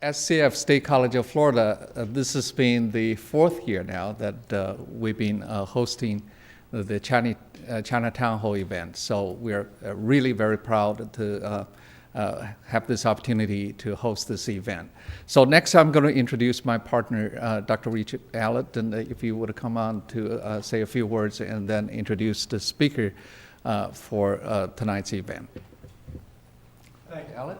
SCF State College of Florida, this has been the fourth year now that we've been hosting the Chinatown Hall event. So we're really very proud to have this opportunity to host this event. So next I'm going to introduce my partner, Dr. Richard Allett, and if you would come on to say a few words and then introduce the speaker for tonight's event. Thank you, Allett.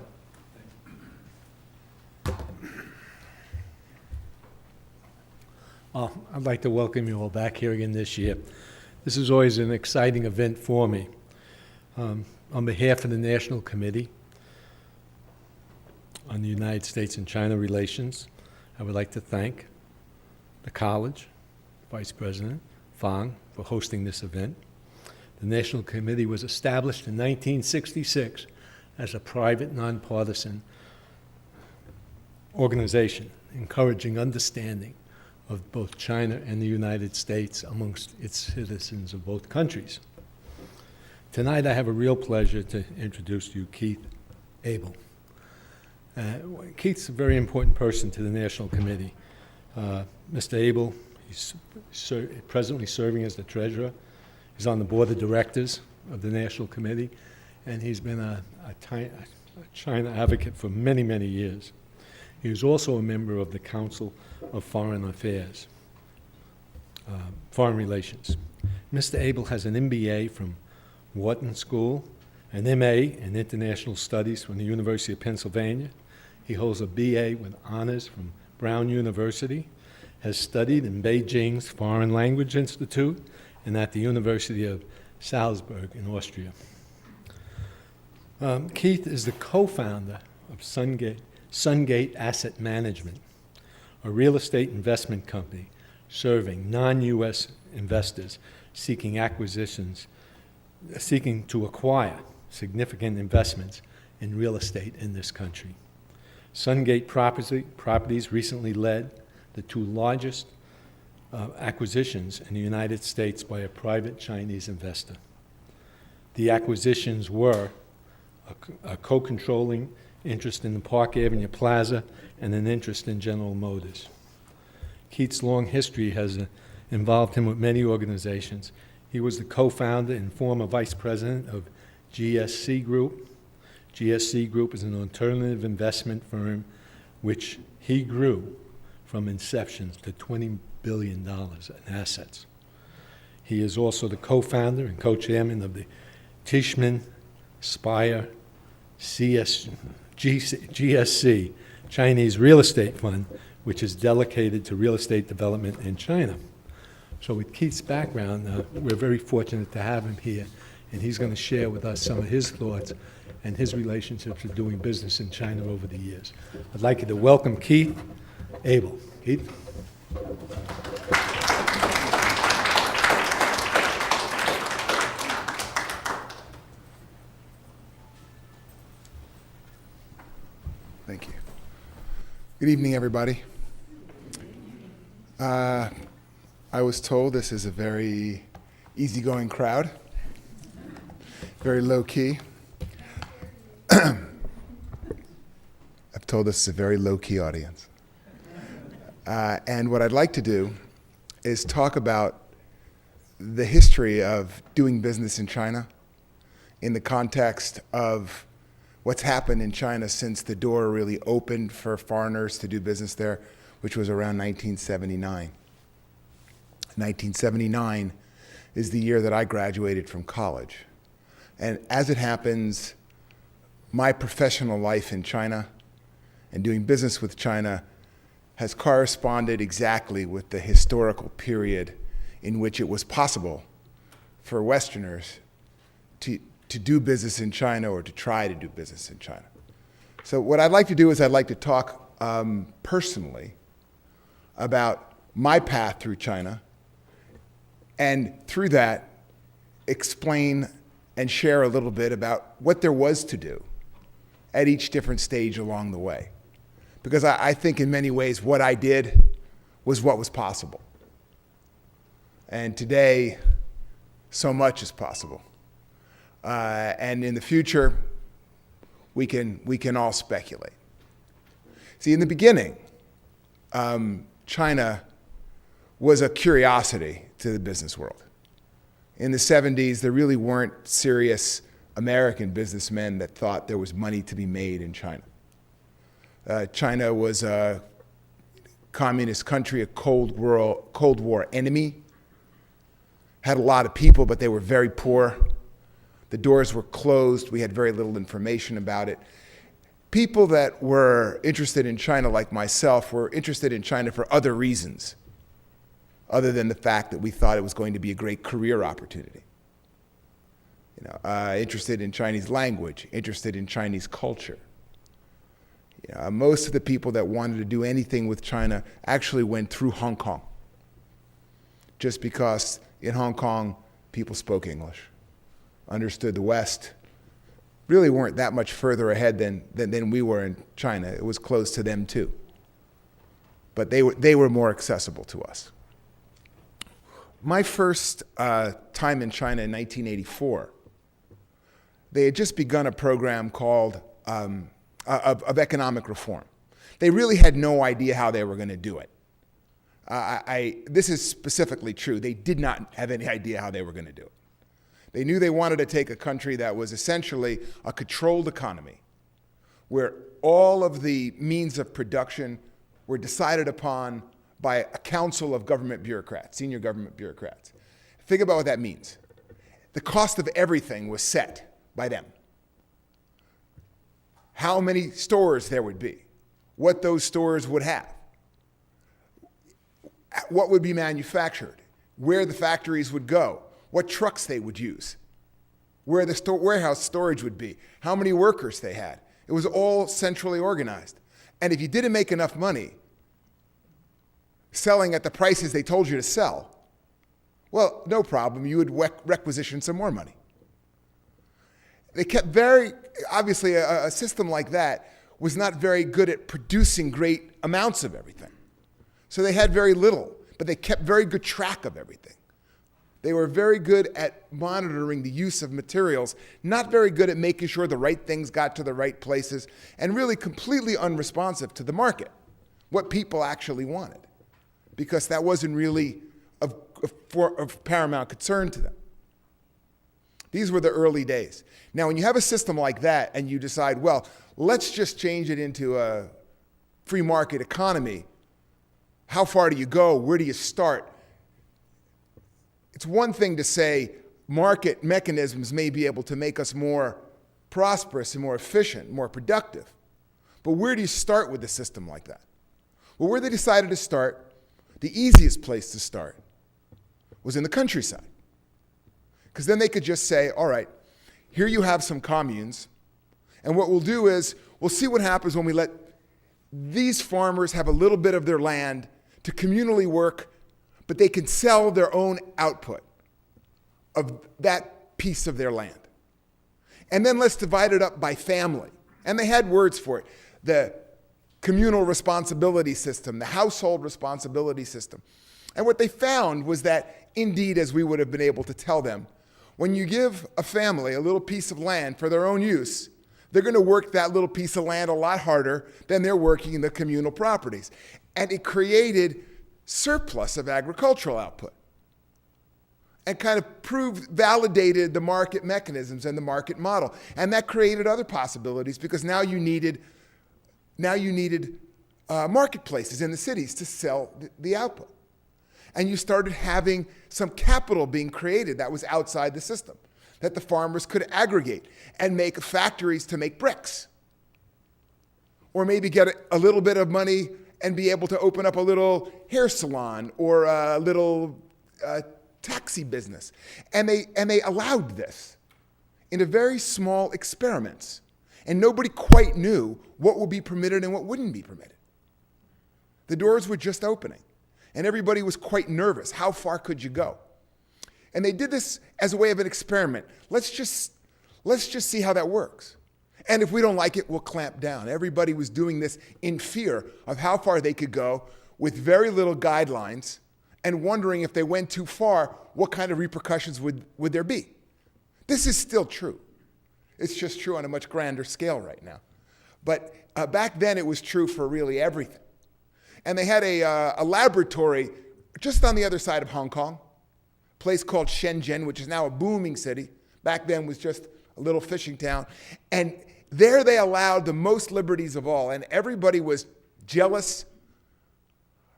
I'd like to welcome you all back here again this year. This is always an exciting event for me. On behalf of the National Committee on the United States and China Relations, I would like to thank the college, Vice President Fang, for hosting this event. The National Committee was established in 1966 as a private, nonpartisan organization, encouraging understanding of both China and the United States amongst its citizens of both countries. Tonight I have a real pleasure to introduce to you Keith Abel. Keith's a very important person to the National Committee. Mr. Abel, he's presently serving as the treasurer. He's on the board of directors of the National Committee, and he's been a China advocate for many, many years. He was also a member of the Council of Foreign Affairs, Foreign Relations. Mr. Abel has an MBA from Wharton School, an MA in International Studies from the University of Pennsylvania. He holds a BA with honors from Brown University, has studied in Beijing's Foreign Language Institute and at the University of Salzburg in Austria. Keith is the co-founder of Sungate Asset Management, a real estate investment company serving non-U.S. investors seeking to acquire significant investments in real estate in this country. Sungate Properties recently led the two largest acquisitions in the United States by a private Chinese investor. The acquisitions were a co-controlling interest in the Park Avenue Plaza and an interest in General Motors. Keith's long history has involved him with many organizations. He was the co-founder and former vice president of GSC Group. GSC Group is an alternative investment firm which he grew from inception to $20 billion in assets. He is also the co-founder and co-chairman of the Tishman Speyer GSC, Chinese Real Estate Fund, which is dedicated to real estate development in China. So with Keith's background, we're very fortunate to have him here, and he's going to share with us some of his thoughts and his relationships with doing business in China over the years. I'd like you to welcome Keith Abel. Keith? Thank you. Good evening, everybody. I was told this is a very easygoing crowd, very low-key. I've told this is a very low-key audience. And what I'd like to do is talk about the history of doing business in China in the context of what's happened in China since the door really opened for foreigners to do business there, which was around 1979. 1979 is the year that I graduated from college. And as it happens, my professional life in China and doing business with China has corresponded exactly with the historical period in which it was possible for Westerners to do business in China or to try to do business in China. So what I'd like to do is I'd like to talk personally about my path through China, and through that, explain and share a little bit about what there was to do at each different stage along the way. Because I think in many ways what I did was what was possible. And today, so much is possible. And in the future, we can all speculate. See, in the beginning, China was a curiosity to the business world. In the 70s, there really weren't serious American businessmen that thought there was money to be made in China. China was a communist country, a Cold War enemy, had a lot of people, but they were very poor. The doors were closed. We had very little information about it. People that were interested in China, like myself, were interested in China for other reasons, other than the fact that we thought it was going to be a great career opportunity. Interested in Chinese language, interested in Chinese culture. Most of the people that wanted to do anything with China actually went through Hong Kong, just because in Hong Kong, people spoke English, understood the West, really weren't that much further ahead than we were in China. It was close to them too. But they were more accessible to us. My first time in China in 1984, they had just begun a program called of economic reform. They really had no idea how they were going to do it. This is specifically true. They did not have any idea how they were going to do it. They knew they wanted to take a country that was essentially a controlled economy, where all of the means of production were decided upon by a council of government bureaucrats, senior government bureaucrats. Think about what that means. The cost of everything was set by them. How many stores there would be, what those stores would have, what would be manufactured, where the factories would go, what trucks they would use, where the warehouse storage would be, how many workers they had. It was all centrally organized. And if you didn't make enough money selling at the prices they told you to sell, well, no problem, you would requisition some more money. They kept obviously a system like that was not very good at producing great amounts of everything. So they had very little, but they kept very good track of everything. They were very good at monitoring the use of materials, not very good at making sure the right things got to the right places, and really completely unresponsive to the market, what people actually wanted, because that wasn't really of paramount concern to them. These were the early days. Now, when you have a system like that and you decide, well, let's just change it into a free market economy, how far do you go? Where do you start? It's one thing to say market mechanisms may be able to make us more prosperous and more efficient, more productive. But where do you start with a system like that? Well, where they decided to start, the easiest place to start was in the countryside. Because then they could just say, all right, here you have some communes, and what we'll do is we'll see what happens when we let these farmers have a little bit of their land to communally work, but they can sell their own output of that piece of their land. And then let's divide it up by family. And they had words for it. The communal responsibility system, the household responsibility system. And what they found was that, indeed, as we would have been able to tell them, when you give a family a little piece of land for their own use, they're going to work that little piece of land a lot harder than they're working in the communal properties. And it created surplus of agricultural output and kind of validated the market mechanisms and the market model. And that created other possibilities, because now you needed marketplaces in the cities to sell the output. And you started having some capital being created that was outside the system, that the farmers could aggregate and make factories to make bricks. Or maybe get a little bit of money and be able to open up a little hair salon or a little taxi business. And they allowed this in very small experiments. And nobody quite knew what would be permitted and what wouldn't be permitted. The doors were just opening. And everybody was quite nervous. How far could you go? And they did this as a way of an experiment. Let's just see how that works. And if we don't like it, we'll clamp down. Everybody was doing this in fear of how far they could go with very little guidelines and wondering if they went too far, what kind of repercussions would there be? This is still true. It's just true on a much grander scale right now. But back then it was true for really everything. And they had a laboratory just on the other side of Hong Kong, a place called Shenzhen, which is now a booming city. Back then was just a little fishing town. And there they allowed the most liberties of all. And everybody was jealous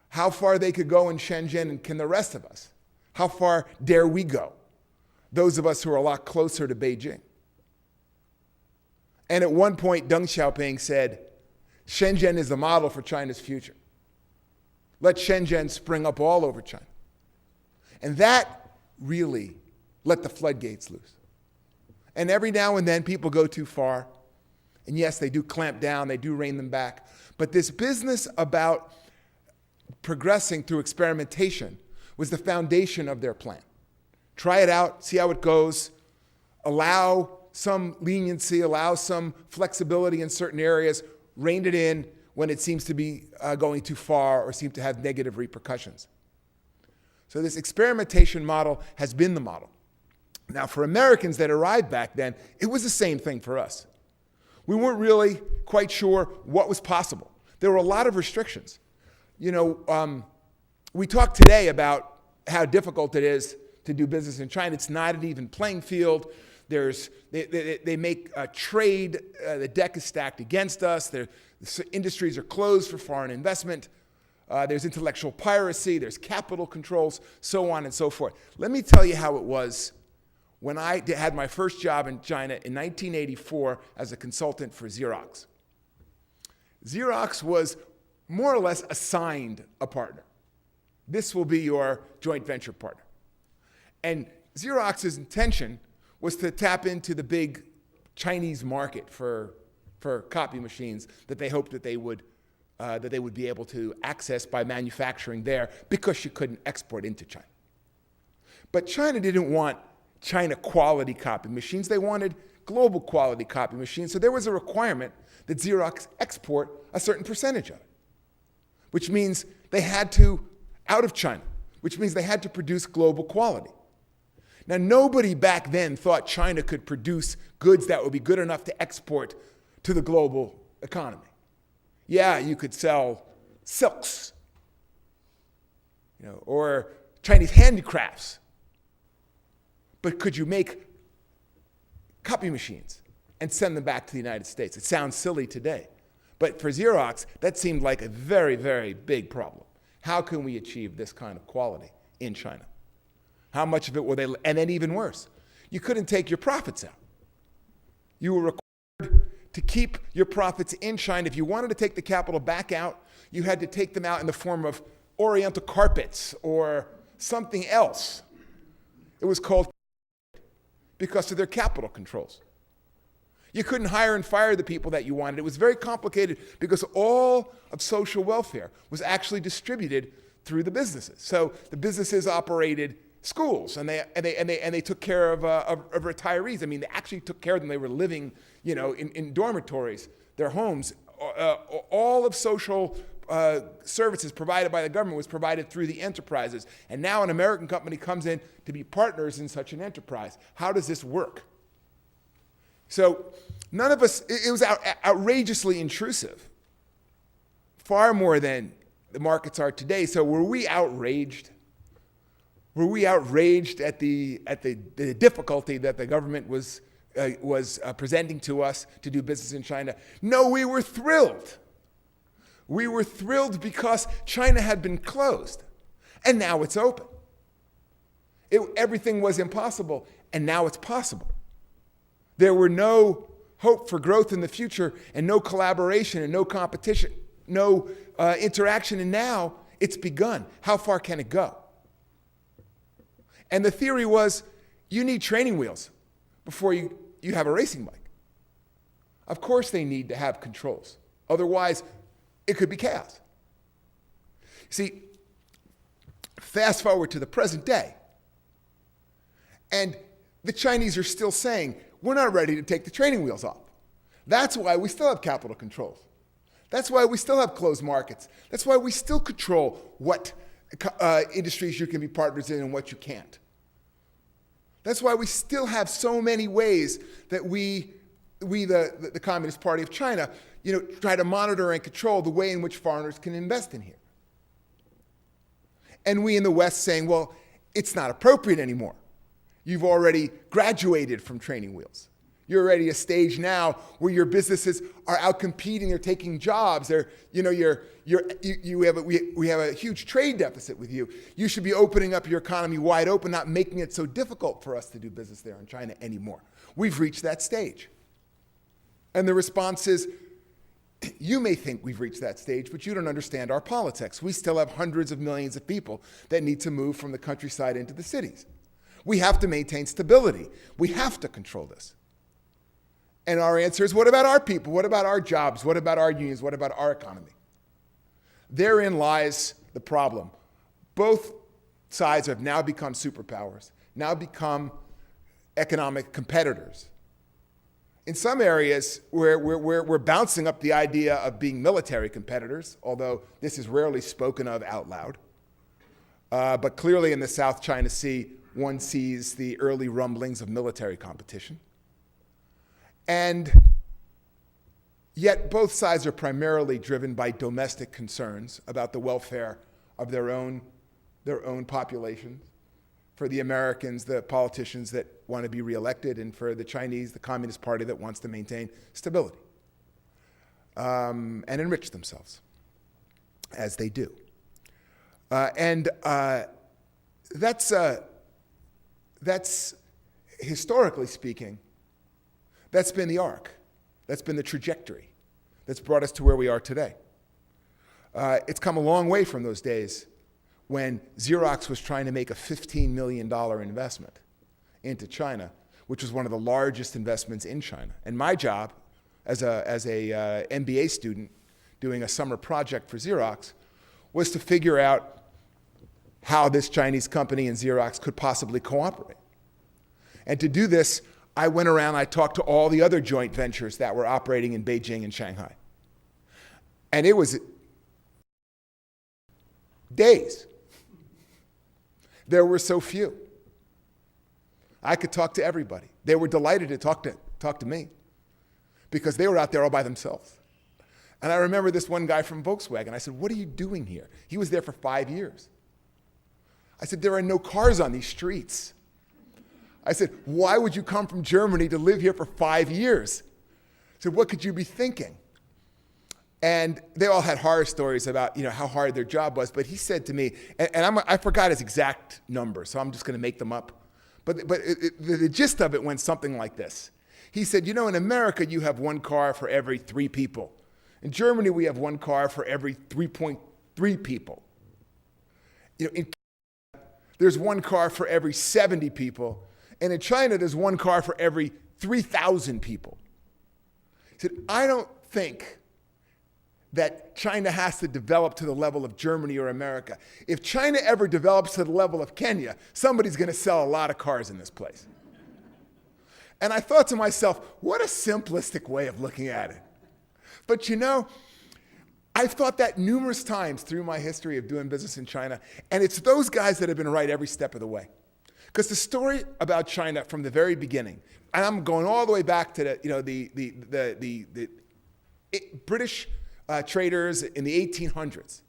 how far they could go in Shenzhen, and can the rest of us? How far dare we go? Those of us who are a lot closer to Beijing. And at one point, Deng Xiaoping said, Shenzhen is the model for China's future. Let Shenzhen spring up all over China. And that really let the floodgates loose. And every now and then people go too far. And yes, they do clamp down, they do rein them back. But this business about progressing through experimentation was the foundation of their plan. Try it out, see how it goes, allow some leniency, allow some flexibility in certain areas, rein it in when it seems to be going too far or seem to have negative repercussions. So this experimentation model has been the model. Now, for Americans that arrived back then, it was the same thing for us. We weren't really quite sure what was possible. There were a lot of restrictions. You know, we talked today about how difficult it is to do business in China. It's not an even playing field. They make trade, the deck is stacked against us. Industries are closed for foreign investment. There's intellectual piracy. There's capital controls, so on and so forth. Let me tell you how it was when I had my first job in China in 1984 as a consultant for Xerox. Xerox was more or less assigned a partner. This will be your joint venture partner. And Xerox's intention was to tap into the big Chinese market for copy machines that they hoped that they would be able to access by manufacturing there, because you couldn't export into China. But China didn't want China quality copy machines. They wanted global quality copy machines. So there was a requirement that Xerox export a certain percentage of it, which means they had to, out of China, which means they had to produce global quality. Now, nobody back then thought China could produce goods that would be good enough to export to the global economy. Yeah, you could sell silks, or Chinese handicrafts. But could you make copy machines and send them back to the United States? It sounds silly today. But for Xerox, that seemed like a very, very big problem. How can we achieve this kind of quality in China? How much of it were they? And then even worse, you couldn't take your profits out. You were required to keep your profits in China. If you wanted to take the capital back out, you had to take them out in the form of oriental carpets or something else. It was called because of their capital controls. You couldn't hire and fire the people that you wanted. It was very complicated because all of social welfare was actually distributed through the businesses. So the businesses operated schools, and they took care of retirees. I mean, they actually took care of them. They were living, in dormitories, their homes. All of social services provided by the government was provided through the enterprises. And now an American company comes in to be partners in such an enterprise. How does this work? So none of us, it was outrageously intrusive, far more than the markets are today. So were we outraged? Were we outraged at the difficulty that the government was presenting to us to do business in China? No, we were thrilled. We were thrilled because China had been closed, and now it's open. Everything was impossible, and now it's possible. There were no hope for growth in the future, and no collaboration, and no competition, no interaction, and now it's begun. How far can it go? And the theory was, you need training wheels before you have a racing bike. Of course they need to have controls. Otherwise, it could be chaos. See, Fast forward to the present day, and the Chinese are still saying, we're not ready to take the training wheels off. That's why we still have capital controls. That's why we still have closed markets. That's why we still control what industries you can be partners in and what you can't. That's why we still have so many ways that we the Communist Party of China, try to monitor and control the way in which foreigners can invest in here. And we in the West saying, well, it's not appropriate anymore. You've already graduated from training wheels. You're already at a stage now where your businesses are out competing, they're taking jobs, we have a huge trade deficit with you. You should be opening up your economy wide open, not making it so difficult for us to do business there in China anymore. We've reached that stage. And the response is, you may think we've reached that stage, but you don't understand our politics. We still have hundreds of millions of people that need to move from the countryside into the cities. We have to maintain stability. We have to control this. And our answer is, what about our people? What about our jobs? What about our unions? What about our economy? Therein lies the problem. Both sides have now become superpowers, now become economic competitors. In some areas, we're bouncing up the idea of being military competitors, although this is rarely spoken of out loud. But clearly in the South China Sea, one sees the early rumblings of military competition. And yet both sides are primarily driven by domestic concerns about the welfare of their own populations. For the Americans, the politicians that want to be reelected, and for the Chinese, the Communist Party that wants to maintain stability and enrich themselves, as they do. That's historically speaking, that's been the arc. That's been the trajectory that's brought us to where we are today. It's come a long way from those days when Xerox was trying to make a $15 million investment into China, which was one of the largest investments in China. And my job as a MBA student doing a summer project for Xerox was to figure out how this Chinese company and Xerox could possibly cooperate. And to do this, I went around, I talked to all the other joint ventures that were operating in Beijing and Shanghai. And it was days. There were so few. I could talk to everybody. They were delighted to talk to me because they were out there all by themselves. And I remember this one guy from Volkswagen. I said, what are you doing here? He was there for 5 years. I said, there are no cars on these streets. I said, why would you come from Germany to live here for 5 years? I said, what could you be thinking? And they all had horror stories about how hard their job was. But he said to me, and I forgot his exact number, so I'm just going to make them up. But the gist of it went something like this. He said, in America, you have one car for every 3 people. In Germany, we have one car for every 3.3 people. In Canada, there's one car for every 70 people. And in China, there's one car for every 3,000 people. He said, I don't think that China has to develop to the level of Germany or America. If China ever develops to the level of Kenya, somebody's going to sell a lot of cars in this place. And I thought to myself, what a simplistic way of looking at it. But I've thought that numerous times through my history of doing business in China, and it's those guys that have been right every step of the way. Because the story about China from the very beginning, and I'm going all the way back to the British traders in the 1800s.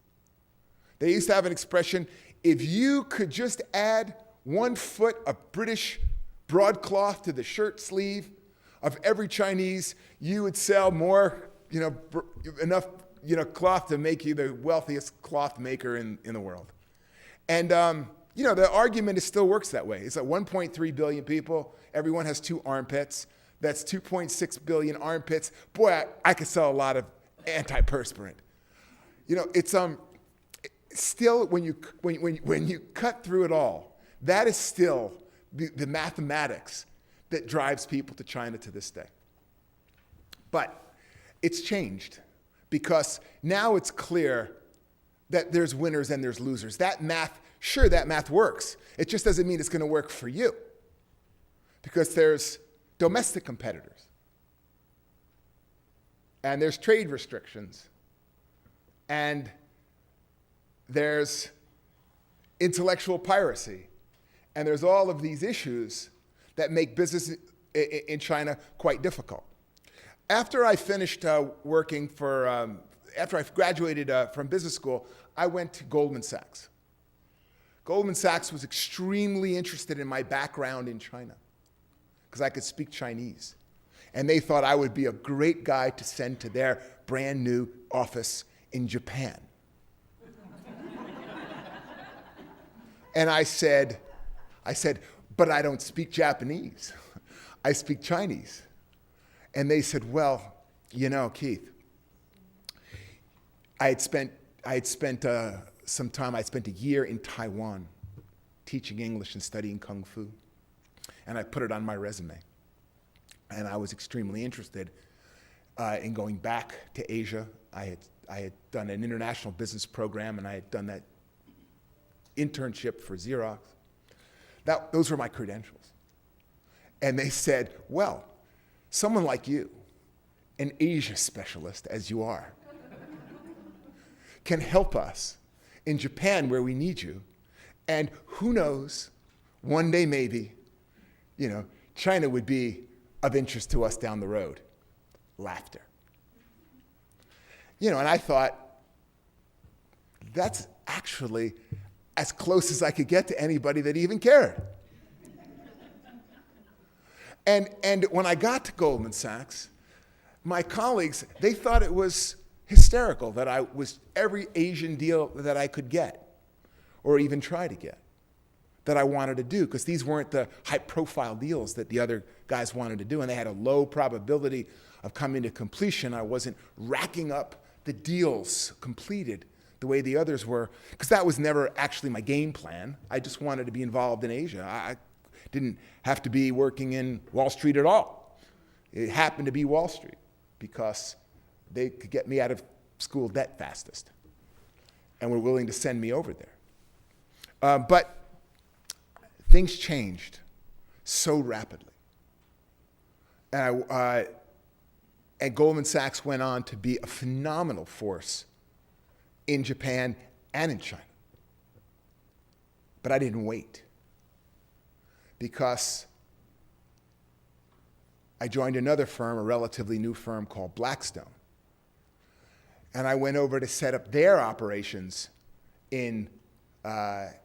They used to have an expression, if you could just add 1 foot of British broadcloth to the shirt sleeve of every Chinese, you would sell more, enough, cloth to make you the wealthiest cloth maker in the world. And, the argument still works that way. It's like 1.3 billion people. Everyone has 2 armpits. That's 2.6 billion armpits. Boy, I could sell a lot of antiperspirant. It's still when you cut through it all, that is still the mathematics that drives people to China to this day. But it's changed because now it's clear that there's winners and there's losers. That math works. It just doesn't mean it's going to work for you. Because there's domestic competitors. And there's trade restrictions. And there's intellectual piracy. And there's all of these issues that make business in China quite difficult. After I finished working for, after I graduated from business school, I went to Goldman Sachs. Goldman Sachs was extremely interested in my background in China because I could speak Chinese. And they thought I would be a great guy to send to their brand new office in Japan. And I said, but I don't speak Japanese. I speak Chinese. And they said, well, you know, Keith, I had spent some time, I spent a year in Taiwan teaching English and studying Kung Fu. And I put it on my resume. And I was extremely interested in going back to Asia. I had done an international business program, and I had done that internship for Xerox. Those were my credentials. And they said, well, someone like you, an Asia specialist as you are, can help us in Japan where we need you. And who knows, one day maybe, you know, China would be of interest to us down the road. Laughter. You know, and I thought, that's actually as close as I could get to anybody that even cared. And when I got to Goldman Sachs, my colleagues, they thought it was hysterical that I was every Asian deal that I could get, or even try to get, that I wanted to do, because these weren't the high-profile deals that the other guys wanted to do, and they had a low probability of coming to completion. I wasn't racking up the deals completed the way the others were, because that was never actually my game plan. I just wanted to be involved in Asia. I didn't have to be working in Wall Street at all. It happened to be Wall Street, because they could get me out of school debt fastest, and were willing to send me over there. But things changed so rapidly. And Goldman Sachs went on to be a phenomenal force in Japan and in China. But I didn't wait, because I joined another firm, a relatively new firm called Blackstone. And I went over to set up their operations in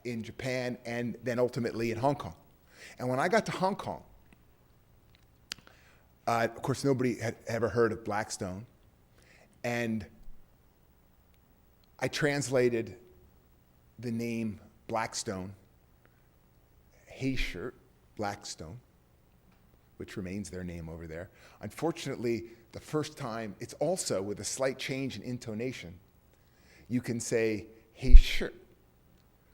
Japan and then ultimately in Hong Kong. And when I got to Hong Kong, of course, nobody had ever heard of Blackstone. And I translated the name Blackstone, Hayshirt Blackstone, which remains their name over there. Unfortunately, the first time, it's also with a slight change in intonation. You can say Hayshirt,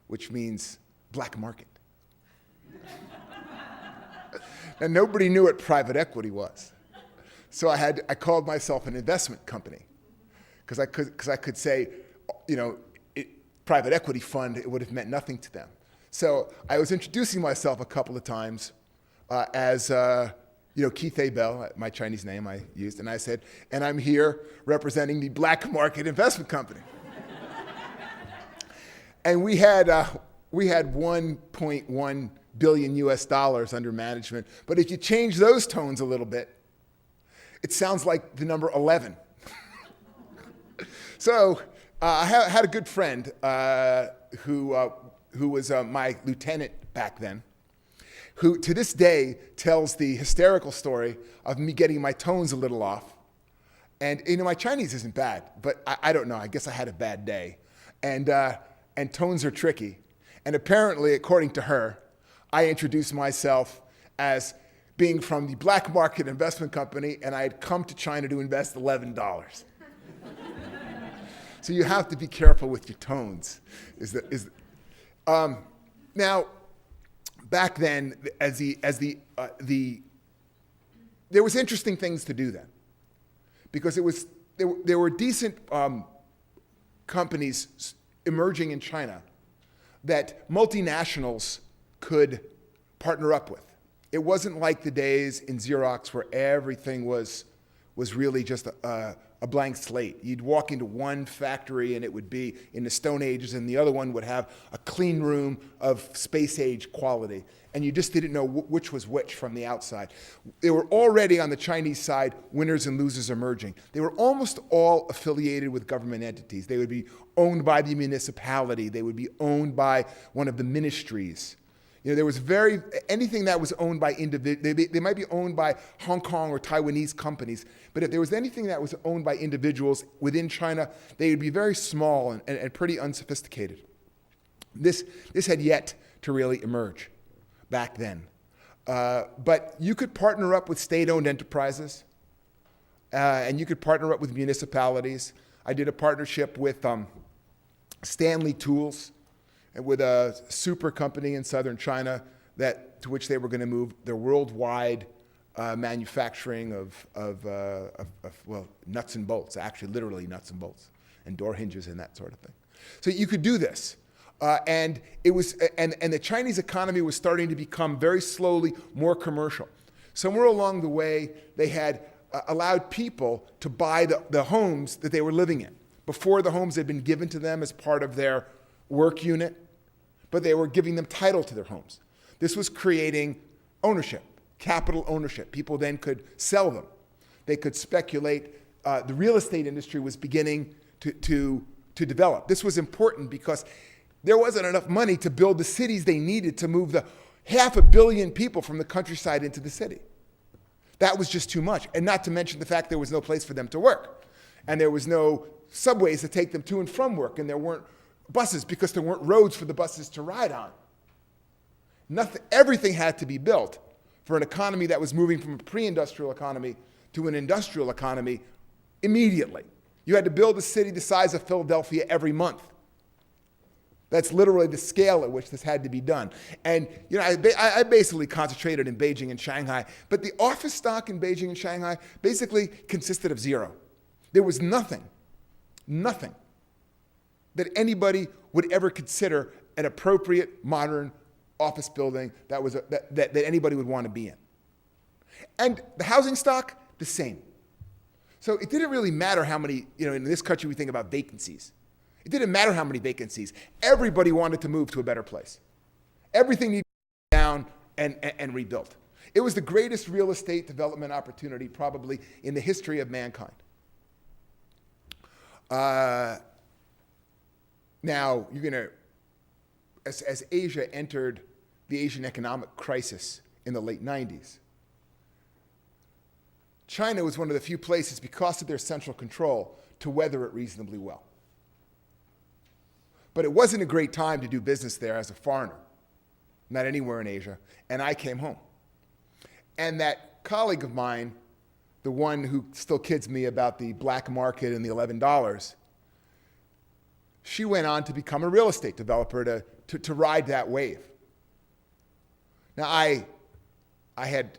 which means black market. And nobody knew what private equity was. So I called myself an investment company, because I could say, you know, private equity fund, it would have meant nothing to them. So I was introducing myself a couple of times as you know, Keith A. Bell, my Chinese name I used, and I said, and I'm here representing the Black Market Investment Company. And we had 1.1 billion US dollars under management, but if you change those tones a little bit, it sounds like the number 11. So I had a good friend who was my lieutenant back then, who to this day tells the hysterical story of me getting my tones a little off. And you know, my Chinese isn't bad, but I don't know, I guess I had a bad day. And tones are tricky. And apparently, according to her, I introduced myself as being from the Black Market Investment Company, and I had come to China to invest $11. So you have to be careful with your tones. Now, back then, there was interesting things to do then, because there were decent companies. emerging in China that multinationals could partner up with. It wasn't like the days in Xerox where everything was really just a blank slate. You'd walk into one factory and it would be in the Stone Ages, and the other one would have a clean room of space age quality. And you just didn't know which was which from the outside. They were already on the Chinese side, winners and losers emerging. They were almost all affiliated with government entities. They would be owned by the municipality. They would be owned by one of the ministries. You know, there was anything that was owned by individuals, they might be owned by Hong Kong or Taiwanese companies, but if there was anything that was owned by individuals within China, they would be very small and pretty unsophisticated. This had yet to really emerge back then. But you could partner up with state-owned enterprises, and you could partner up with municipalities. I did a partnership with Stanley Tools, with a super company in southern China to which they were going to move their worldwide manufacturing of nuts and bolts, actually literally nuts and bolts, and door hinges and that sort of thing. So you could do this. And the Chinese economy was starting to become very slowly more commercial. Somewhere along the way, they had allowed people to buy the homes that they were living in. Before, the homes had been given to them as part of their work unit, but they were giving them title to their homes. This was creating ownership, capital ownership. People then could sell them. They could speculate. The real estate industry was beginning to develop. This was important because there wasn't enough money to build the cities they needed to move the 500 million people from the countryside into the city. That was just too much. And not to mention the fact there was no place for them to work. And there was no subways to take them to and from work. And there weren't buses because there weren't roads for the buses to ride on. Everything had to be built for an economy that was moving from a pre-industrial economy to an industrial economy immediately. You had to build a city the size of Philadelphia every month. That's literally the scale at which this had to be done. And I basically concentrated in Beijing and Shanghai, but the office stock in Beijing and Shanghai basically consisted of zero. There was nothing that anybody would ever consider an appropriate modern office building that anybody would want to be in. And the housing stock, the same. So it didn't really matter how many, in this country we think about vacancies. It didn't matter how many vacancies. Everybody wanted to move to a better place. Everything needed to be down and rebuilt. It was the greatest real estate development opportunity probably in the history of mankind. Now, as Asia entered the Asian economic crisis in the late 90s, China was one of the few places, because of their central control, to weather it reasonably well. But it wasn't a great time to do business there as a foreigner, not anywhere in Asia, and I came home. And that colleague of mine, the one who still kids me about the black market and the $11, she went on to become a real estate developer to ride that wave. Now, I had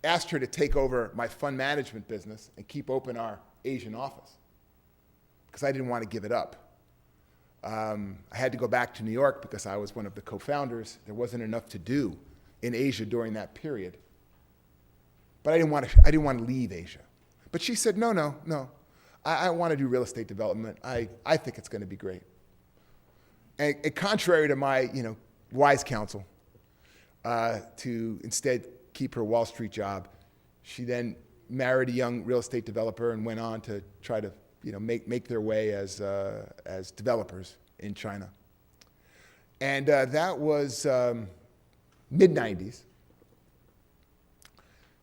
asked her to take over my fund management business and keep open our Asian office because I didn't want to give it up. I had to go back to New York because I was one of the co-founders. There wasn't enough to do in Asia during that period. But I didn't want to leave Asia. But she said, no. I want to do real estate development. I think it's going to be great. And contrary to my wise counsel to instead keep her Wall Street job, she then married a young real estate developer and went on to try to make their way as developers in China. And that was mid-90s.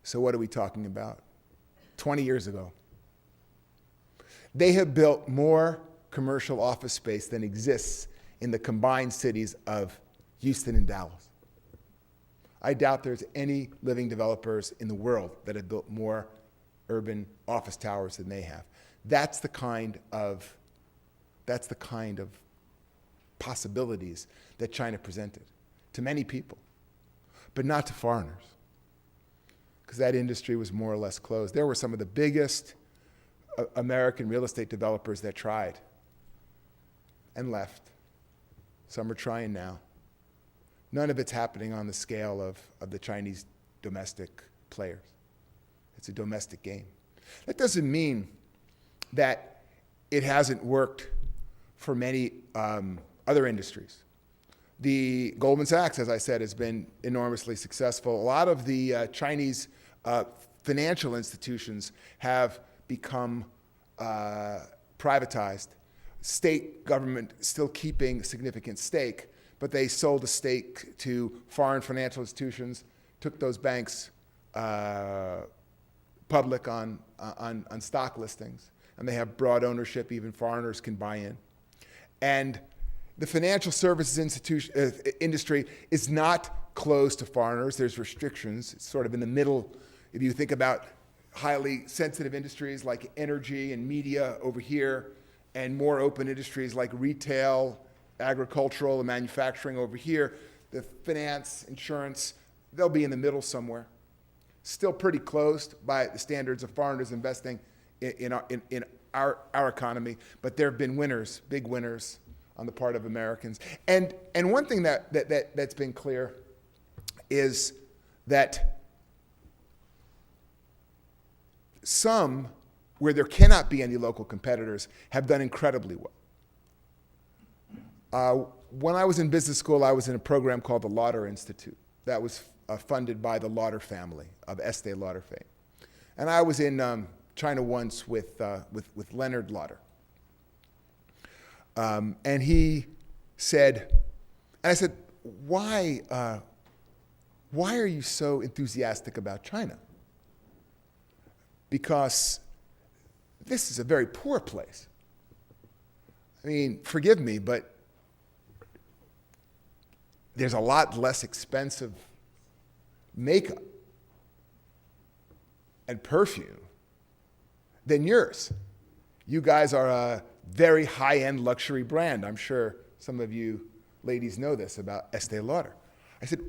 So what are we talking about? 20 years ago. They have built more commercial office space than exists in the combined cities of Houston and Dallas. I doubt there's any living developers in the world that have built more urban office towers than they have. That's the kind of possibilities that China presented to many people, but not to foreigners, because that industry was more or less closed. There were some of the biggest American real estate developers that tried. and left. Some are trying now. None of it's happening on the scale of the Chinese domestic players. It's a domestic game. That doesn't mean that it hasn't worked for many other industries. The Goldman Sachs, as I said, has been enormously successful. A lot of the Chinese financial institutions have become privatized. State government still keeping a significant stake, but they sold a stake to foreign financial institutions, took those banks public on stock listings, and they have broad ownership. Even foreigners can buy in. And the financial services industry is not closed to foreigners. There's restrictions. It's sort of in the middle. If you think about highly sensitive industries like energy and media over here, and more open industries like retail, agricultural, and manufacturing over here, the finance, insurance, they'll be in the middle somewhere. Still pretty closed by the standards of foreigners investing in our economy, but there have been winners, big winners on the part of Americans. And one thing that's been clear is that some, where there cannot be any local competitors, have done incredibly well. When I was in business school, I was in a program called the Lauder Institute that was funded by the Lauder family of Estee Lauder fame. And I was in China once with Leonard Lauder. And he said, and I said, why are you so enthusiastic about China? Because this is a very poor place. I mean, forgive me, but there's a lot less expensive makeup and perfume than yours. You guys are a very high-end luxury brand. I'm sure some of you ladies know this about Estee Lauder. I said,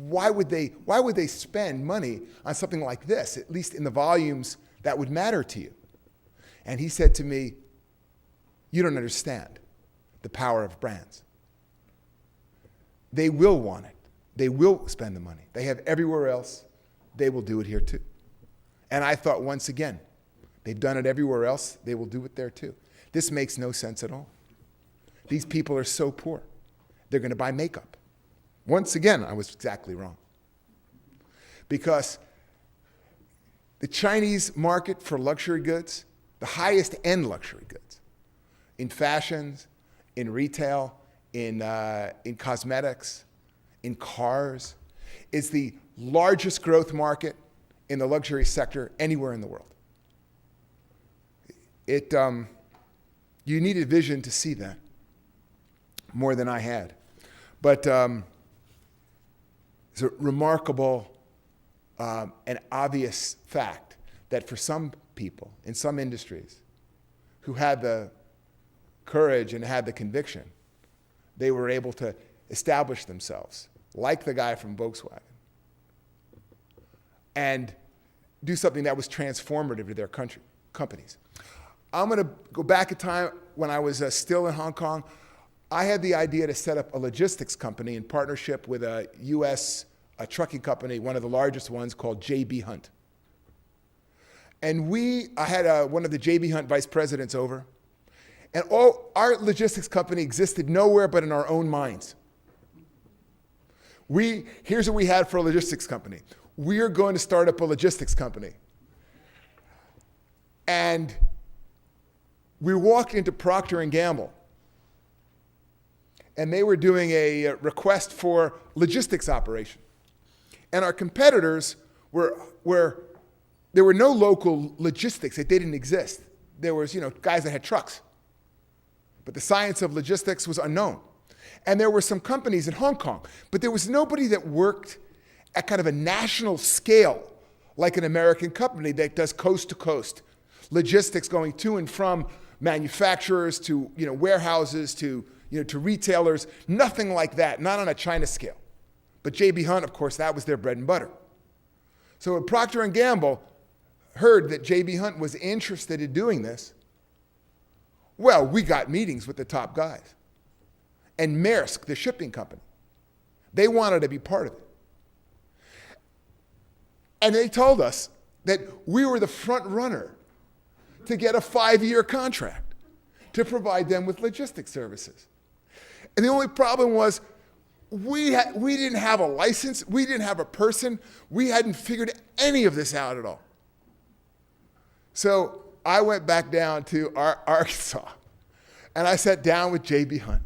why would they spend money on something like this, at least in the volumes that would matter to you? And he said to me, you don't understand the power of brands. They will want it. They will spend the money. They have everywhere else. They will do it here too. And I thought, once again, they've done it everywhere else. They will do it there too. This makes no sense at all. These people are so poor. They're going to buy makeup. Once again, I was exactly wrong. Because the Chinese market for luxury goods, the highest end luxury goods, in fashions, in retail, in cosmetics, in cars, is the largest growth market in the luxury sector anywhere in the world. You needed vision to see that, more than I had. But it's a remarkable and obvious fact that for some people in some industries who had the courage and had the conviction, they were able to establish themselves, like the guy from Volkswagen, and do something that was transformative to their companies. I'm going to go back in time when I was still in Hong Kong. I had the idea to set up a logistics company in partnership with a U.S. trucking company, one of the largest ones, called J.B. Hunt. And I had one of the J.B. Hunt vice presidents over, and our logistics company existed nowhere but in our own minds. Here's what we had for a logistics company. We are going to start up a logistics company. And we walked into Procter & Gamble, and they were doing a request for logistics operation. And our competitors there were no local logistics. They didn't exist. There was, guys that had trucks. But the science of logistics was unknown. And there were some companies in Hong Kong, but there was nobody that worked at kind of a national scale like an American company that does coast to coast logistics, going to and from manufacturers to warehouses to retailers. Nothing like that, not on a China scale. But J.B. Hunt, of course, that was their bread and butter. So when Procter & Gamble heard that J.B. Hunt was interested in doing this, Well, we got meetings with the top guys. And Maersk, the shipping company, they wanted to be part of it. And they told us that we were the front runner to get a 5-year contract to provide them with logistics services. And the only problem was we didn't have a license, we didn't have a person, we hadn't figured any of this out at all. So I went back down to Arkansas, and I sat down with J.B. Hunt,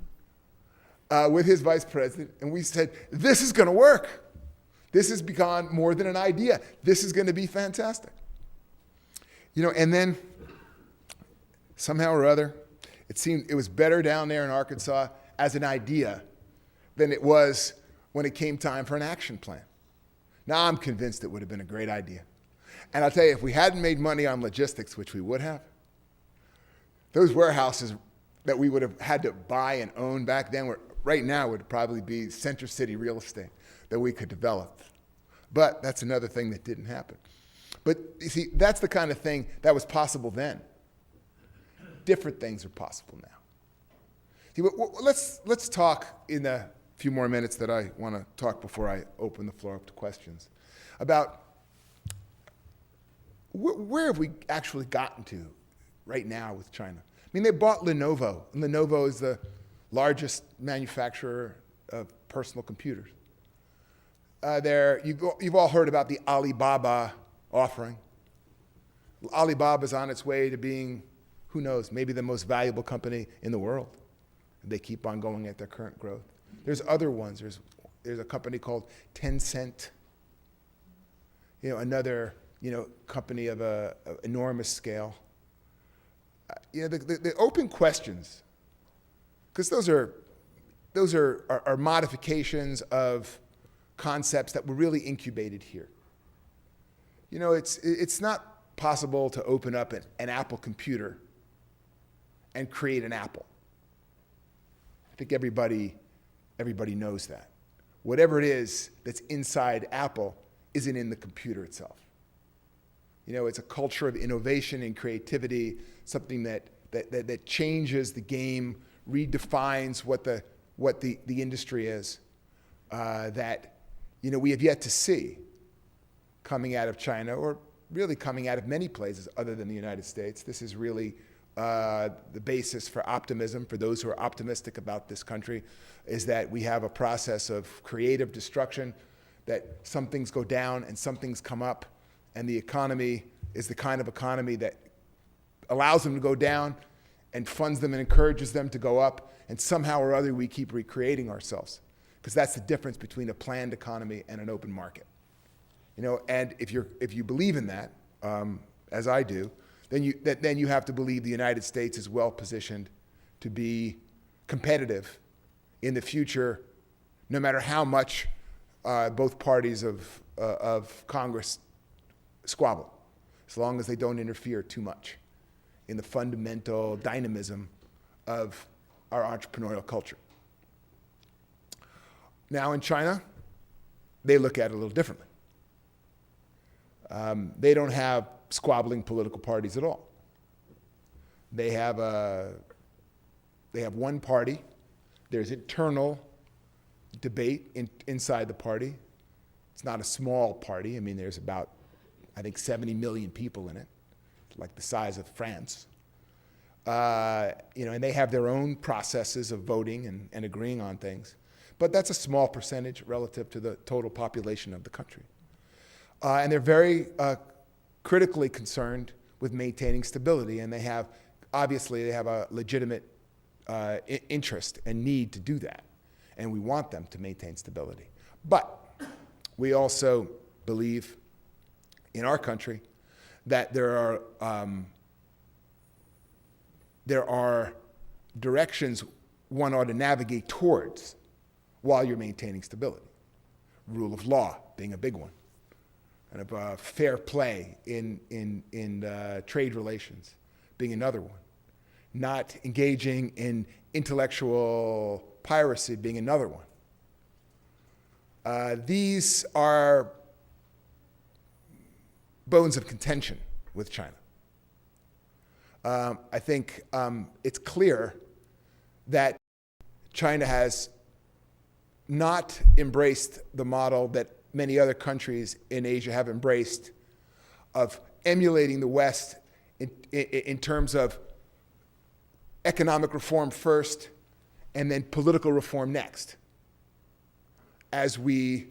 with his vice president, and we said, this is going to work. This has become more than an idea. This is going to be fantastic. And then somehow or other, it seemed it was better down there in Arkansas as an idea than it was when it came time for an action plan. Now I'm convinced it would have been a great idea. And I'll tell you, if we hadn't made money on logistics, which we would have, those warehouses that we would have had to buy and own back then right now would probably be center city real estate that we could develop. But that's another thing that didn't happen. But you see, that's the kind of thing that was possible then. Different things are possible now. See, let's talk in the few more minutes that I want to talk before I open the floor up to questions about where have we actually gotten to right now with China. I mean, they bought Lenovo, and Lenovo is the largest manufacturer of personal computers. You've all heard about the Alibaba offering. Alibaba's on its way to being, who knows, maybe the most valuable company in the world. They keep on going at their current growth. There's other ones. There's a company called Tencent. Another company of enormous scale. The open questions, because those are modifications of concepts that were really incubated here. It's not possible to open up an Apple computer and create an Apple. I think everybody knows that. Whatever it is that's inside Apple isn't in the computer itself. It's a culture of innovation and creativity, something that changes the game, redefines what the industry is, that we have yet to see coming out of China, or really coming out of many places other than the United States. This is really the basis for optimism for those who are optimistic about this country, is that we have a process of creative destruction, that some things go down and some things come up, and the economy is the kind of economy that allows them to go down and funds them and encourages them to go up, and somehow or other we keep recreating ourselves, because that's the difference between a planned economy and an open market. And if you believe in that, as I do, then you have to believe the United States is well positioned to be competitive in the future, no matter how much both parties of Congress squabble, as long as they don't interfere too much in the fundamental dynamism of our entrepreneurial culture. Now in China, they look at it a little differently. They don't have squabbling political parties at all. They have one party. There's internal debate inside the party. It's not a small party. I mean, there's about, I think, 70 million people in it, like the size of France. And they have their own processes of voting and agreeing on things. But that's a small percentage relative to the total population of the country. And they're very critically concerned with maintaining stability, and they have a legitimate interest and need to do that, and we want them to maintain stability. But we also believe in our country that there are directions one ought to navigate towards while you're maintaining stability. Rule of law being a big one, and fair play in trade relations being another one. Not engaging in intellectual piracy being another one. These are bones of contention with China. I think it's clear that China has not embraced the model that many other countries in Asia have embraced of emulating the West in terms of economic reform first and then political reform next, as we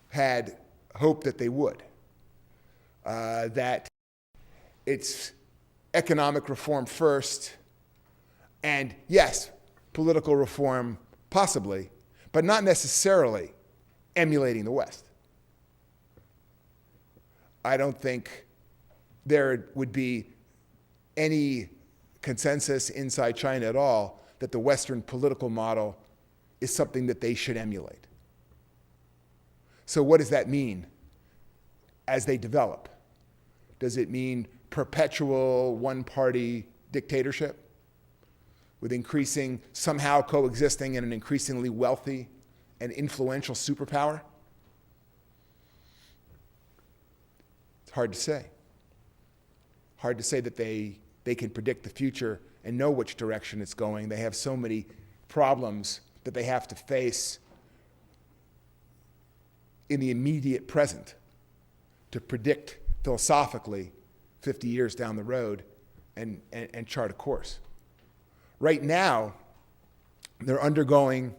had hoped that they would. That it's economic reform first, and yes, political reform possibly, but not necessarily emulating the West. I don't think there would be any consensus inside China at all that the Western political model is something that they should emulate. So what does that mean as they develop? Does it mean perpetual one-party dictatorship with increasing, somehow coexisting in an increasingly wealthy and influential superpower? It's hard to say. Hard to say that they can predict the future and know which direction it's going. They have so many problems that they have to face in the immediate present to predict philosophically 50 years down the road and chart a course. Right now, they're undergoing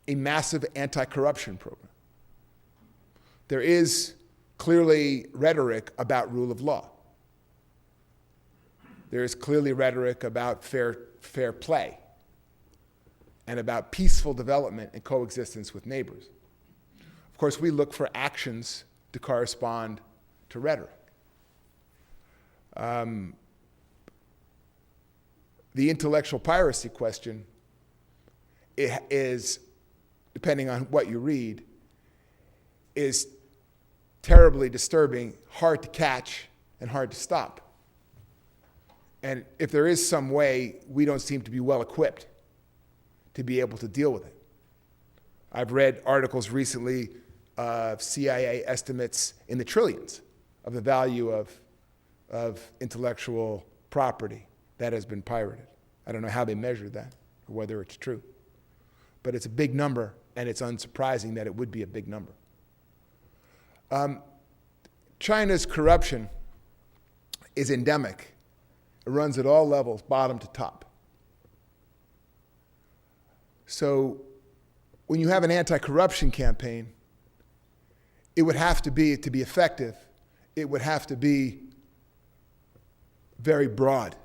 a massive anti-corruption program. There is clearly rhetoric about rule of law. There is clearly rhetoric about fair play and about peaceful development and coexistence with neighbors. Of course, we look for actions to correspond to rhetoric. The intellectual piracy question is, depending on what you read, is terribly disturbing, hard to catch, and hard to stop. And if there is some way, we don't seem to be well equipped to be able to deal with it. I've read articles recently of CIA estimates in the trillions of the value of intellectual property that has been pirated. I don't know how they measured that or whether it's true. But it's a big number, and it's unsurprising that it would be a big number. China's corruption is endemic. It runs at all levels, bottom to top. So when you have an anti-corruption campaign, it would have to be effective, it would have to be very broad.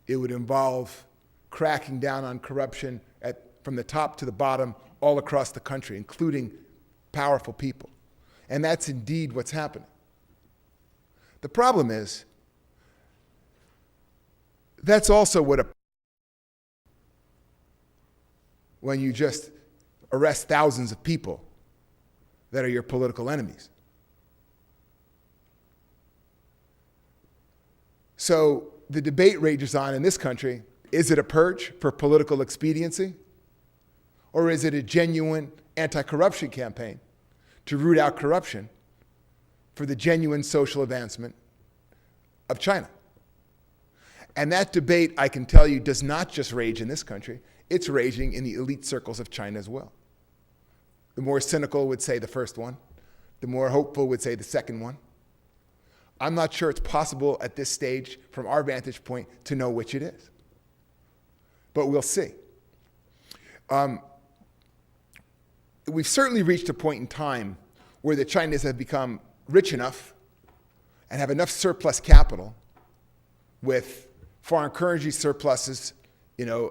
It would involve cracking down on corruption from the top to the bottom all across the country, including powerful people. And that's indeed what's happening. The problem is, that's also when you just arrest thousands of people that are your political enemies. So the debate rages on in this country. Is it a purge for political expediency? Or is it a genuine anti-corruption campaign to root out corruption for the genuine social advancement of China? And that debate, I can tell you, does not just rage in this country. It's raging in the elite circles of China as well. The more cynical would say the first one. The more hopeful would say the second one. I'm not sure it's possible at this stage, from our vantage point, to know which it is. But we'll see. We've certainly reached a point in time where the Chinese have become rich enough and have enough surplus capital with foreign currency surpluses,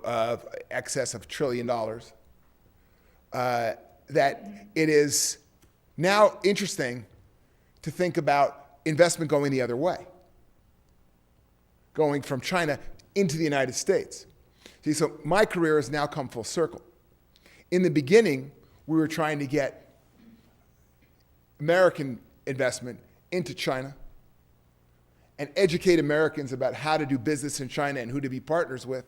of excess of $1 trillion, that it is now interesting to think about investment going the other way, going from China into the United States. See, so my career has now come full circle. In the beginning, we were trying to get American investment into China and educate Americans about how to do business in China and who to be partners with.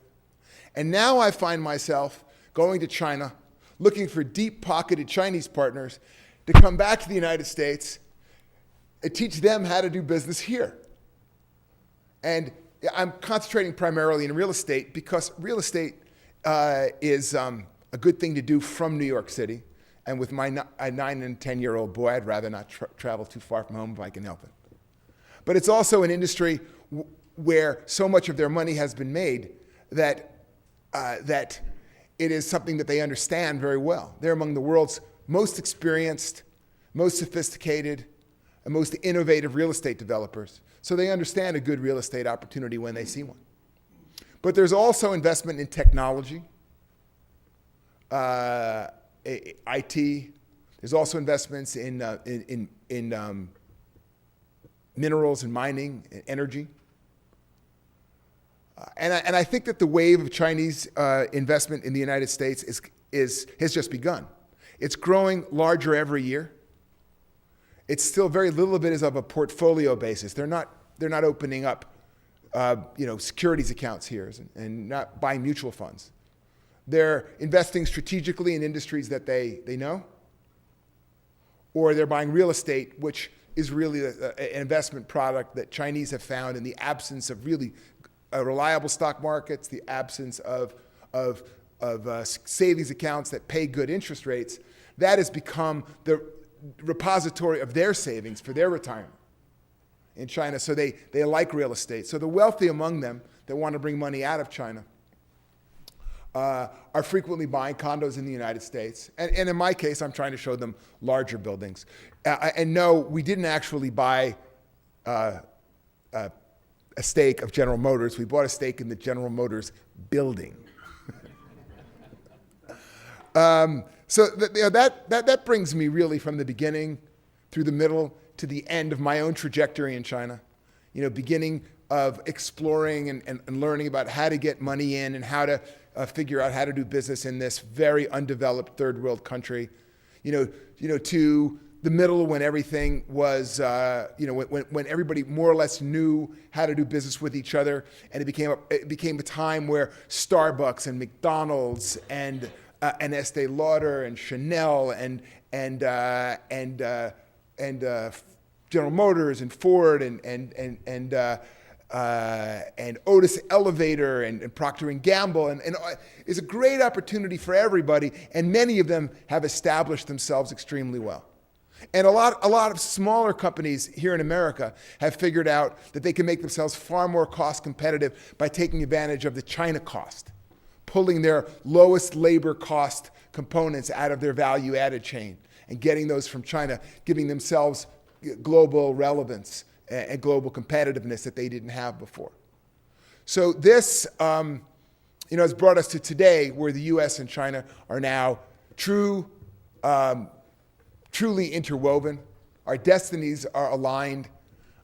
And now I find myself going to China, looking for deep-pocketed Chinese partners to come back to the United States and teach them how to do business here. And I'm concentrating primarily in real estate because real estate is a good thing to do from New York City. And with my 9 and 10-year-old boy, I'd rather not travel too far from home if I can help it. But it's also an industry where so much of their money has been made that it is something that they understand very well. They're among the world's most experienced, most sophisticated, and most innovative real estate developers. So they understand a good real estate opportunity when they see one. But there's also investment in technology, IT. There's also investments in minerals and mining and energy. And I think that the wave of Chinese investment in the United States has just begun. It's growing larger every year. It's still very little of it is of a portfolio basis. They're not opening up securities accounts here and not buying mutual funds. They're investing strategically in industries that they know, or they're buying real estate, which is really an investment product that Chinese have found in the absence of really reliable stock markets, the absence of savings accounts that pay good interest rates. That has become the repository of their savings for their retirement in China. So they like real estate. So the wealthy among them that want to bring money out of China are frequently buying condos in the United States. And in my case, I'm trying to show them larger buildings. And no, we didn't actually buy a stake of General Motors. We bought a stake in the General Motors building. So that brings me really from the beginning through the middle to the end of my own trajectory in China. Beginning of exploring and learning about how to get money in and how to figure out how to do business in this very undeveloped third world country. To the middle when everything was, when everybody more or less knew how to do business with each other, and it became a time where Starbucks and McDonald's and Estee Lauder and Chanel and General Motors and Ford and Otis Elevator and Procter & Gamble and is a great opportunity for everybody, and many of them have established themselves extremely well. And a lot of smaller companies here in America have figured out that they can make themselves far more cost competitive by taking advantage of the China cost, pulling their lowest labor cost components out of their value-added chain and getting those from China, giving themselves global relevance and global competitiveness that they didn't have before. So this, has brought us to today, where the U.S. and China are now truly interwoven. Our destinies are aligned.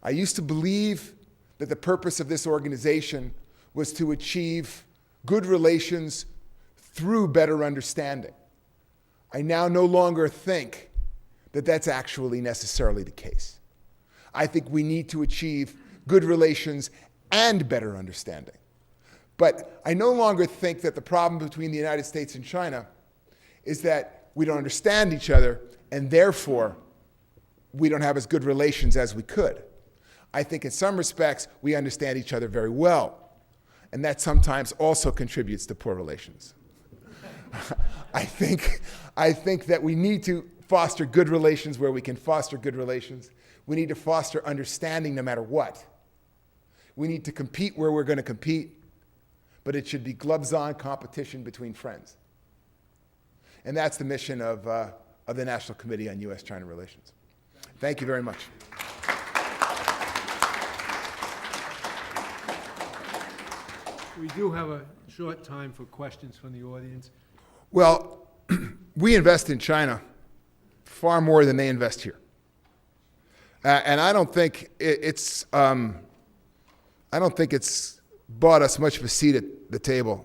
I used to believe that the purpose of this organization was to achieve good relations through better understanding. I now no longer think that that's actually necessarily the case. I think we need to achieve good relations and better understanding. But I no longer think that the problem between the United States and China is that we don't understand each other, and therefore we don't have as good relations as we could. I think in some respects we understand each other very well, and that sometimes also contributes to poor relations. I think that we need to foster good relations where we can foster good relations. We need to foster understanding no matter what. We need to compete where we're going to compete, but it should be gloves-on competition between friends. And that's the mission of the National Committee on U.S.-China Relations. Thank you very much. We do have a short time for questions from the audience. Well, we invest in China far more than they invest here. And I don't think it's bought us much of a seat at the table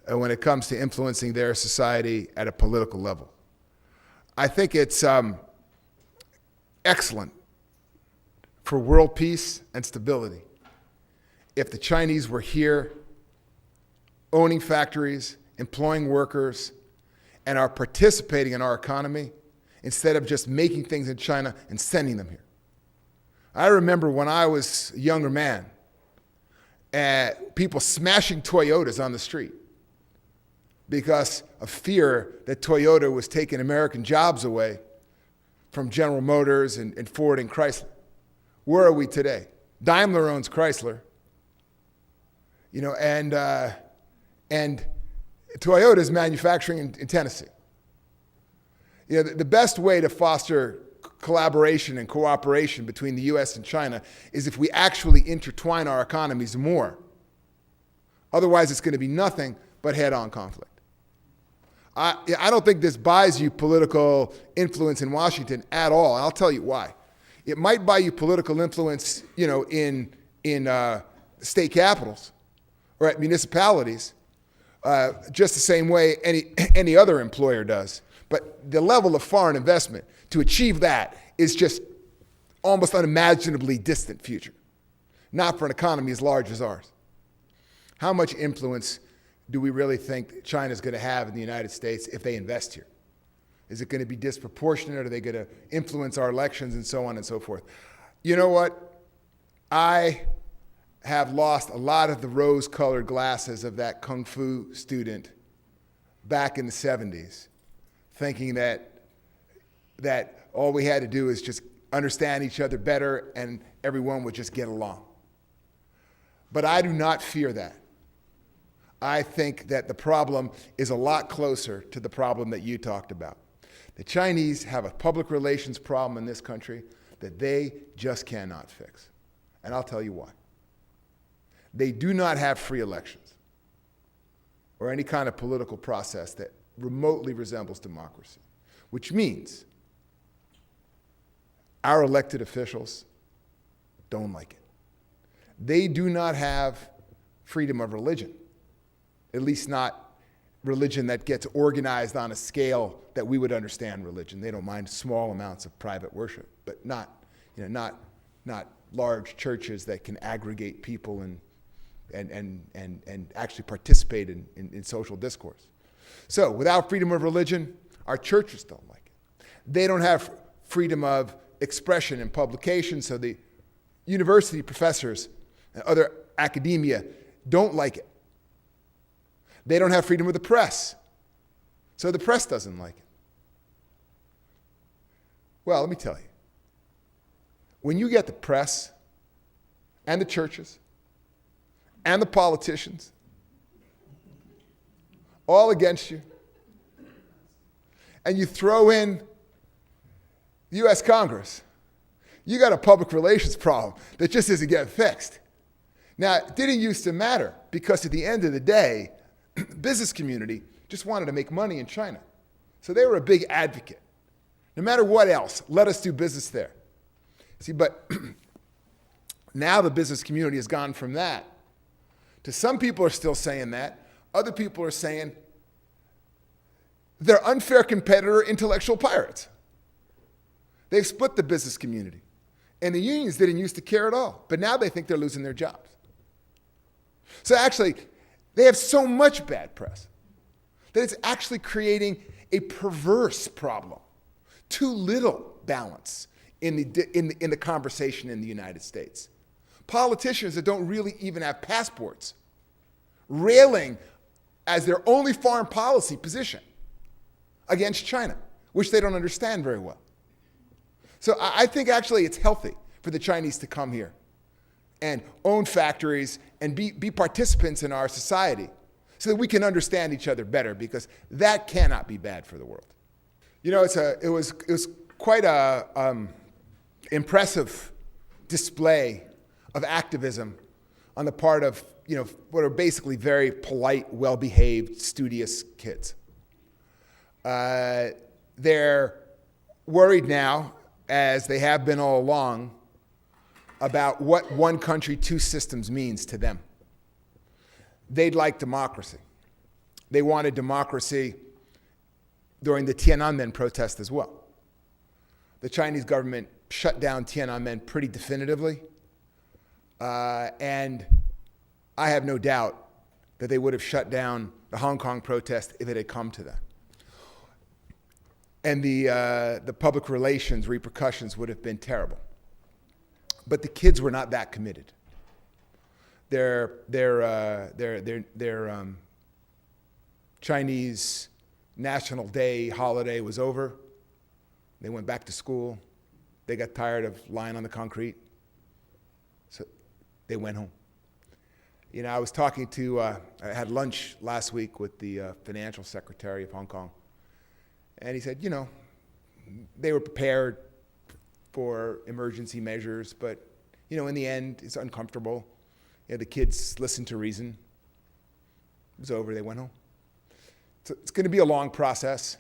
when it comes to influencing their society at a political level. I think it's excellent for world peace and stability if the Chinese were here owning factories, employing workers, and are participating in our economy instead of just making things in China and sending them here. I remember when I was a younger man, people smashing Toyotas on the street because of fear that Toyota was taking American jobs away from General Motors and Ford and Chrysler. Where are we today? Daimler owns Chrysler, and Toyota is manufacturing in Tennessee. The best way to foster collaboration and cooperation between the U.S. and China is if we actually intertwine our economies more. Otherwise, it's going to be nothing but head-on conflict. I don't think this buys you political influence in Washington at all, and I'll tell you why. It might buy you political influence, in state capitals or at municipalities, just the same way any other employer does. But the level of foreign investment to achieve that is just almost unimaginably distant future, not for an economy as large as ours. How much influence do we really think China's going to have in the United States if they invest here? Is it going to be disproportionate? Are they going to influence our elections and so on and so forth? You know what? I have lost a lot of the rose-colored glasses of that kung fu student back in the 70s, thinking that all we had to do is just understand each other better and everyone would just get along. But I do not fear that. I think that the problem is a lot closer to the problem that you talked about. The Chinese have a public relations problem in this country that they just cannot fix. And I'll tell you why. They do not have free elections or any kind of political process that remotely resembles democracy, which means our elected officials don't like it. They do not have freedom of religion, at least not religion that gets organized on a scale that we would understand religion. They don't mind small amounts of private worship, but not large churches that can aggregate people and actually participate in social discourse. So without freedom of religion, our churches don't like it. They don't have freedom of expression and publication, so the university professors and other academia don't like it. They don't have freedom of the press, so the press doesn't like it. Well, let me tell you, when you get the press and the churches and the politicians all against you, and you throw in the U.S. Congress, you got a public relations problem that just isn't getting fixed. Now, it didn't used to matter because at the end of the day, the business community just wanted to make money in China. So they were a big advocate. No matter what else, let us do business there. See, but now the business community has gone from that to some people are still saying that. Other people are saying they're unfair competitor intellectual pirates. They've split the business community. And the unions didn't used to care at all. But now they think they're losing their jobs. So actually, they have so much bad press that it's actually creating a perverse problem. Too little balance in the conversation in the United States. Politicians that don't really even have passports railing as their only foreign policy position against China, which they don't understand very well. So I think actually it's healthy for the Chinese to come here and own factories and be participants in our society so that we can understand each other better, because that cannot be bad for the world. You know, it was quite a impressive display of activism on the part of, what are basically very polite, well-behaved, studious kids. They're worried now, as they have been all along, about what one country, two systems means to them. They'd like democracy. They wanted democracy during the Tiananmen protest as well. The Chinese government shut down Tiananmen pretty definitively, and I have no doubt that they would have shut down the Hong Kong protest if it had come to that. And the public relations repercussions would have been terrible. But the kids were not that committed. their Chinese National Day holiday was over. They went back to school. They got tired of lying on the concrete, so they went home. You know, I was talking to, I had lunch last week with the financial secretary of Hong Kong, and he said, you know, they were prepared for emergency measures, but, you know, in the end, it's uncomfortable. You know, the kids listened to reason. It was over, they went home. So it's going to be a long process.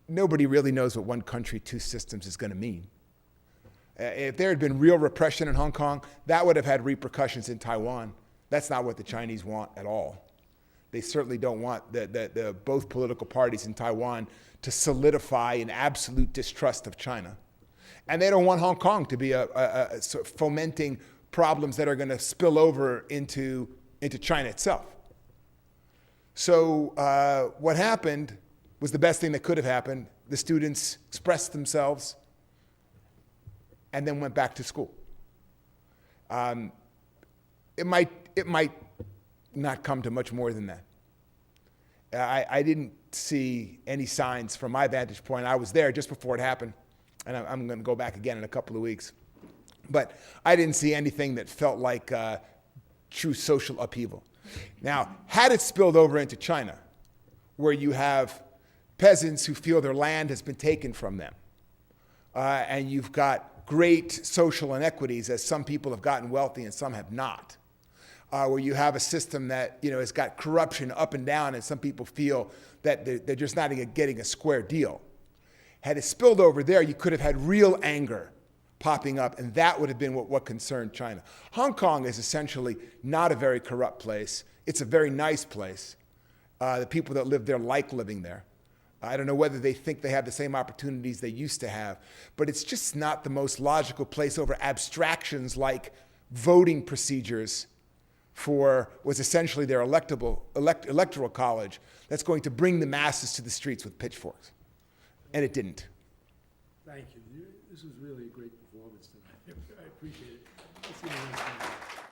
Nobody really knows what one country, two systems is going to mean. If there had been real repression in Hong Kong, that would have had repercussions in Taiwan. That's not what the Chinese want at all. They certainly don't want both political parties in Taiwan to solidify an absolute distrust of China. And they don't want Hong Kong to be sort of fomenting problems that are going to spill over into China itself. So what happened was the best thing that could have happened. The students expressed themselves and then went back to school. It might not come to much more than that. I didn't see any signs from my vantage point. I was there just before it happened, and I'm going to go back again in a couple of weeks. But I didn't see anything that felt like true social upheaval. Now, had it spilled over into China, where you have peasants who feel their land has been taken from them, and you've got great social inequities as some people have gotten wealthy and some have not, where you have a system that, you know, has got corruption up and down and some people feel that they're just not getting a square deal. Had it spilled over there, you could have had real anger popping up, and that would have been what concerned China. Hong Kong is essentially not a very corrupt place. It's a very nice place. The people that live there like living there. I don't know whether they think they have the same opportunities they used to have, but it's just not the most logical place over abstractions like voting procedures for what's essentially their electoral college that's going to bring the masses to the streets with pitchforks. And it didn't. Thank you. This was really a great performance tonight. I appreciate it. Let's see the next one.